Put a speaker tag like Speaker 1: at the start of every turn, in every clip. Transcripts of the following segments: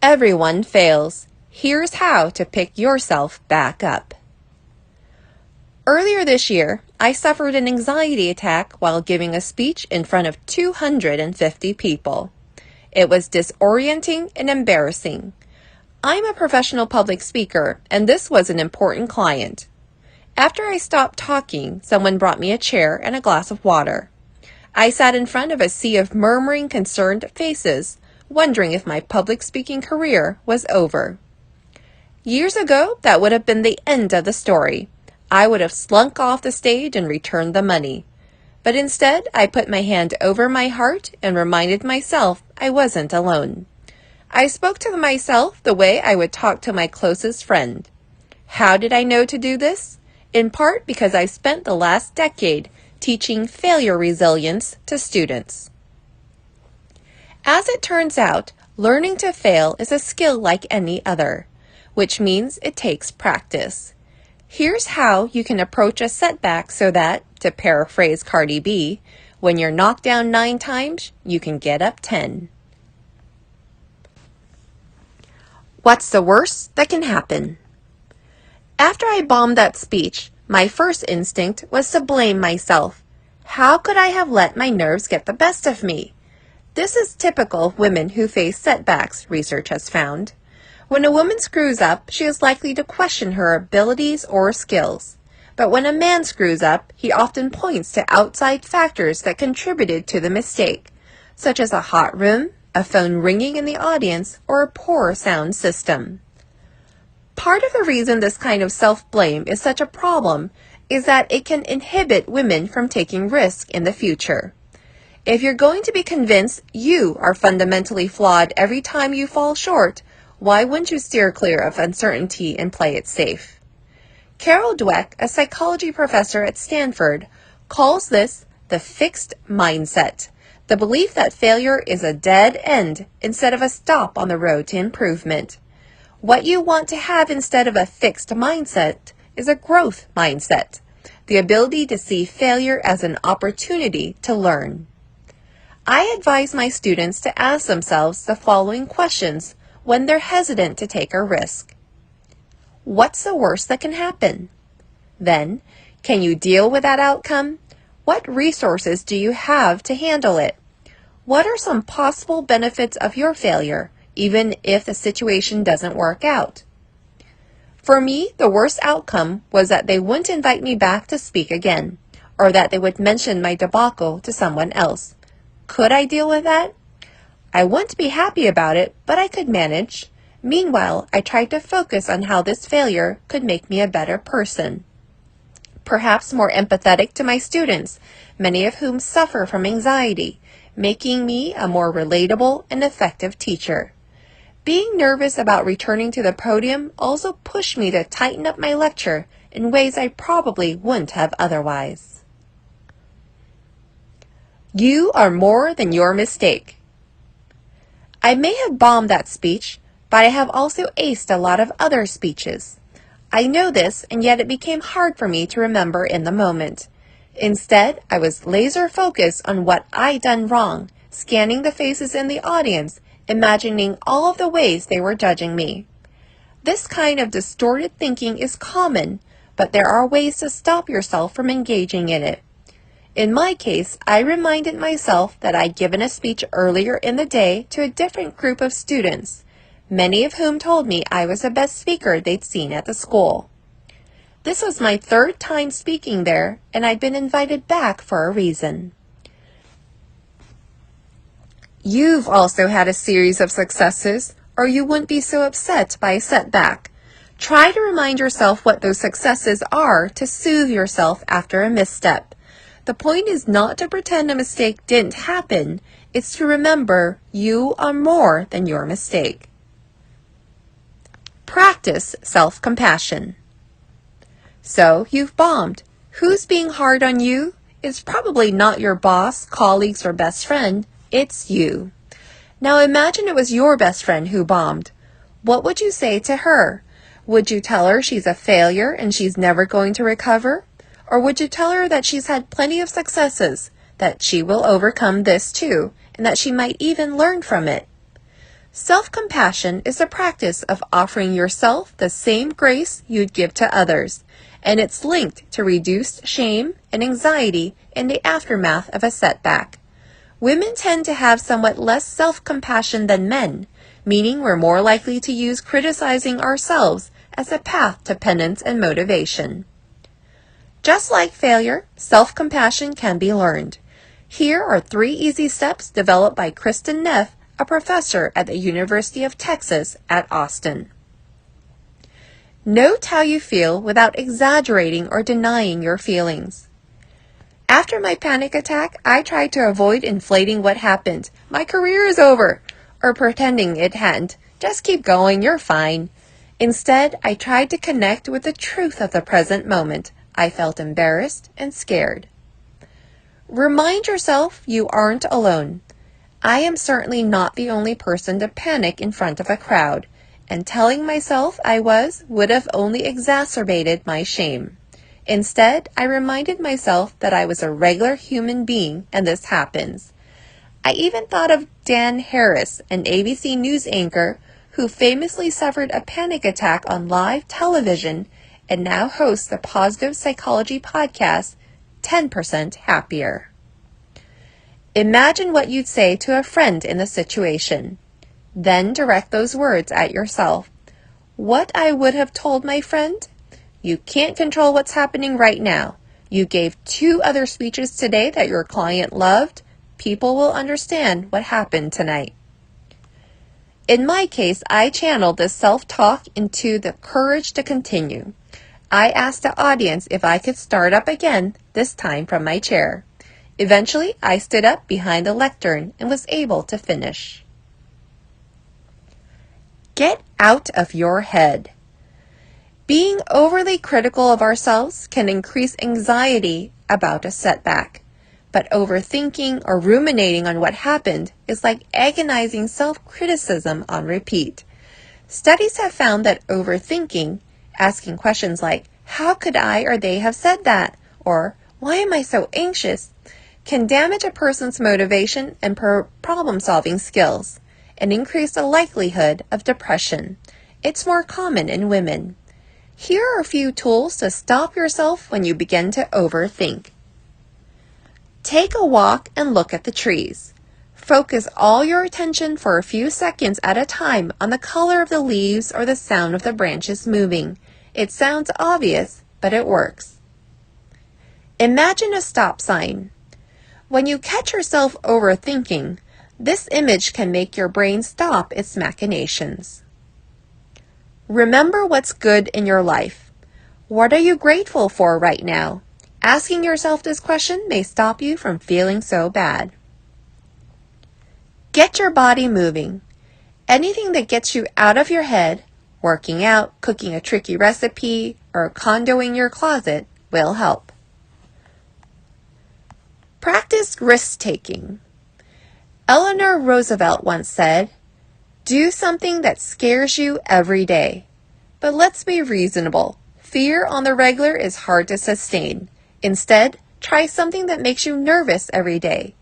Speaker 1: Everyone fails. Here's how to pick yourself back up. Earlier this year, I suffered an anxiety attack while giving a speech in front of 250 people. It was disorienting and embarrassing. I'm a professional public speaker, and this was an important client. After I stopped talking, someone brought me a chair and a glass of water. I sat in front of a sea of murmuring, concerned faces, wondering if my public speaking career was over. Years ago, that would have been the end of the story. I would have slunk off the stage and returned the money. But instead, I put my hand over my heart and reminded myself I wasn't alone. I spoke to myself the way I would talk to my closest friend. How did I know to do this? In part because I spent the last decade teaching failure resilience to students. As it turns out, learning to fail is a skill like any other, which means it takes practice. Here's how you can approach a setback so that, to paraphrase Cardi B, when you're knocked down 9 times, you can get up 10. What's the worst that can happen? After I bombed that speech, my first instinct was to blame myself. How could I have let my nerves get the best of me? This is typical of women who face setbacks, research has found. When a woman screws up, she is likely to question her abilities or skills. But when a man screws up, he often points to outside factors that contributed to the mistake, such as a hot room, a phone ringing in the audience, or a poor sound system. Part of the reason this kind of self-blame is such a problem is that it can inhibit women from taking risk in the future. If you're going to be convinced you are fundamentally flawed every time you fall short, why wouldn't you steer clear of uncertainty and play it safe? Carol Dweck, a psychology professor at Stanford, calls this the fixed mindset, the belief that failure is a dead end instead of a stop on the road to improvement. What you want to have instead of a fixed mindset is a growth mindset, the ability to see failure as an opportunity to learn. I advise my students to ask themselves the following questions when they're hesitant to take a risk. What's the worst that can happen? Then, can you deal with that outcome? What resources do you have to handle it? What are some possible benefits of your failure, even if the situation doesn't work out? For me, the worst outcome was that they wouldn't invite me back to speak again, or that they would mention my debacle to someone else. Could I deal with that? I wouldn't be happy about it, but I could manage. Meanwhile, I tried to focus on how this failure could make me a better person. Perhaps more empathetic to my students, many of whom suffer from anxiety, making me a more relatable and effective teacher. Being nervous about returning to the podium also pushed me to tighten up my lecture in ways I probably wouldn't have otherwise. You are more than your mistake. I may have bombed that speech, but I have also aced a lot of other speeches. I know this, and yet it became hard for me to remember in the moment. Instead, I was laser focused on what I'd done wrong, scanning the faces in the audience, imagining all of the ways they were judging me. This kind of distorted thinking is common, but there are ways to stop yourself from engaging in it. In my case, I reminded myself that I'd given a speech earlier in the day to a different group of students, many of whom told me I was the best speaker they'd seen at the school. This was my 3rd time speaking there, and I'd been invited back for a reason. You've also had a series of successes, or you wouldn't be so upset by a setback. Try to remind yourself what those successes are to soothe yourself after a misstep. The point is not to pretend a mistake didn't happen, it's to remember you are more than your mistake. Practice self-compassion. So, you've bombed. Who's being hard on you? It's probably not your boss, colleagues, or best friend. It's you. Now imagine it was your best friend who bombed. What would you say to her? Would you tell her she's a failure and she's never going to recover? Or would you tell her that she's had plenty of successes, that she will overcome this too, and that she might even learn from it? Self-compassion is the practice of offering yourself the same grace you'd give to others, and it's linked to reduced shame and anxiety in the aftermath of a setback. Women tend to have somewhat less self-compassion than men, meaning we're more likely to use criticizing ourselves as a path to penance and motivation. Just like failure, self-compassion can be learned. Here are 3 easy steps developed by Kristin Neff, a professor at the University of Texas at Austin. Note how you feel without exaggerating or denying your feelings. After my panic attack, I tried to avoid inflating what happened. My career is over, or pretending it hadn't. Just keep going, you're fine. Instead, I tried to connect with the truth of the present moment. I felt embarrassed and scared. Remind yourself you aren't alone. I am certainly not the only person to panic in front of a crowd, and telling myself I would have only exacerbated my shame. Instead, I reminded myself that I was a regular human being and this happens. I even thought of Dan Harris, an ABC News anchor who famously suffered a panic attack on live television and now hosts the positive psychology podcast, 10% Happier. Imagine what you'd say to a friend in the situation. Then direct those words at yourself. What I would have told my friend? You can't control what's happening right now. You gave 2 other speeches today that your client loved. People will understand what happened tonight. In my case, I channeled this self-talk into the courage to continue. I asked the audience if I could start up again, this time from my chair. Eventually, I stood up behind the lectern and was able to finish. Get out of your head. Being overly critical of ourselves can increase anxiety about a setback, but overthinking or ruminating on what happened is like agonizing self-criticism on repeat. Studies have found that overthinking, asking questions like, how could I or they have said that? Or, why am I so anxious? Can damage a person's motivation and problem-solving skills and increase the likelihood of depression. It's more common in women. Here are a few tools to stop yourself when you begin to overthink. Take a walk and look at the trees. Focus all your attention for a few seconds at a time on the color of the leaves or the sound of the branches moving. It sounds obvious, but it works. Imagine a stop sign. When you catch yourself overthinking, this image can make your brain stop its machinations. Remember what's good in your life. What are you grateful for right now? Asking yourself this question may stop you from feeling so bad. Get your body moving. Anything that gets you out of your head, working out, cooking a tricky recipe, or condoing your closet will help. Practice risk-taking. Eleanor Roosevelt once said, "Do something that scares you every day." But let's be reasonable. Fear on the regular is hard to sustain. Instead, try something that makes you nervous every day.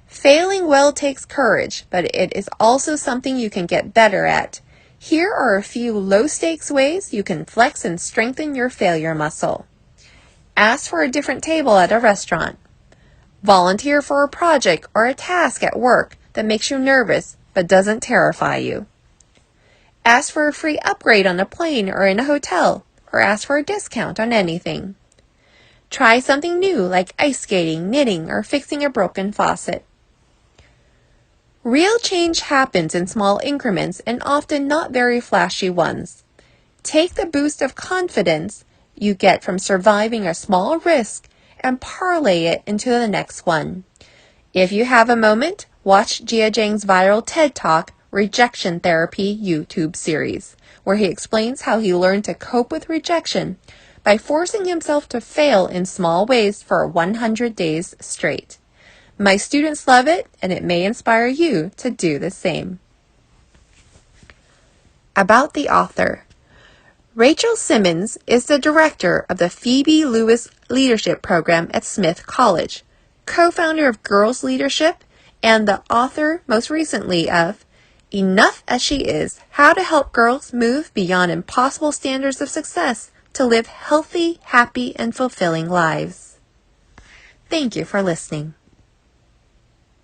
Speaker 1: Failing well takes courage, but it is also something you can get better at. Here are a few low-stakes ways you can flex and strengthen your failure muscle. Ask for a different table at a restaurant. Volunteer for a project or a task at work that makes you nervous but doesn't terrify you. Ask for a free upgrade on a plane or in a hotel, or ask for a discount on anything. Try something new like ice skating, knitting, or fixing a broken faucet. Real change happens in small increments and often not very flashy ones. Take the boost of confidence you get from surviving a small risk and parlay it into the next one. If you have a moment, watch Jia Jiang's viral TED Talk Rejection Therapy YouTube series, where he explains how he learned to cope with rejection by forcing himself to fail in small ways for 100 days straight. My students love it, and it may inspire you to do the same. About the author. Rachel Simmons is the director of the Phoebe Lewis Leadership Program at Smith College, co-founder of Girls Leadership, and the author, most recently, of Enough as she is, how to help girls move beyond impossible standards of success to live healthy, happy, and fulfilling lives. Thank you for listening.